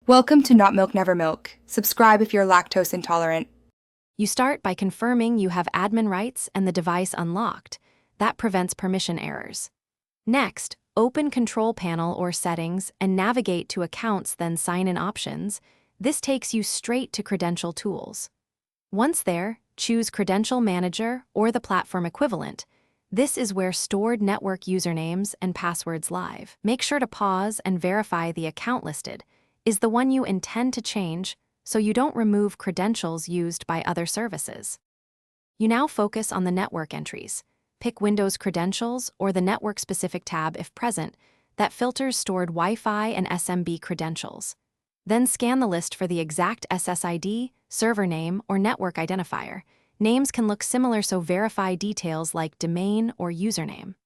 Welcome to Not Milk Never Milk. Subscribe if you're lactose intolerant. You start by confirming you have admin rights and the device unlocked. That prevents permission errors. Next, open Control Panel or Settings and navigate to Accounts, then Sign-in Options. This takes you straight to Credential Tools. Once there, choose Credential Manager or the platform equivalent. This is where stored network usernames and passwords live. Make sure to pause and verify the account listed is the one you intend to change, so you don't remove credentials used by other services. You now focus on the network entries. Pick Windows Credentials or the Network-specific tab if present, that filters stored Wi-Fi and SMB credentials. Then scan the list for the exact SSID, server name, or network identifier. Names can look similar, so verify details like domain or username.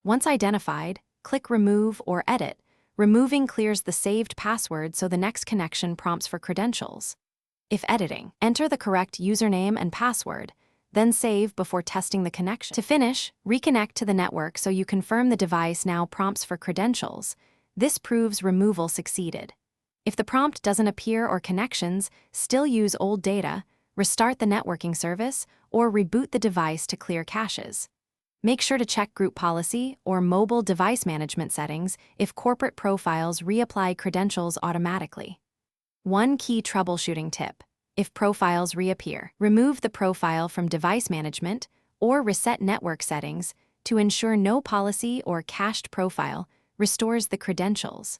Once identified, click Remove or Edit. Removing clears the saved password, so the next connection prompts for credentials. If editing, enter the correct username and password, then save before testing the connection. To finish, reconnect to the network so you confirm the device now prompts for credentials. This proves removal succeeded. If the prompt doesn't appear or connections still use old data, restart the networking service or reboot the device to clear caches. Make sure to check Group Policy or Mobile Device Management settings if corporate profiles reapply credentials automatically. One key troubleshooting tip: if profiles reappear, remove the profile from Device Management or reset network settings to ensure no policy or cached profile restores the credentials.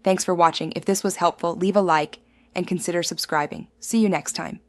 Thanks for watching. If this was helpful, leave a like and consider subscribing. See you next time.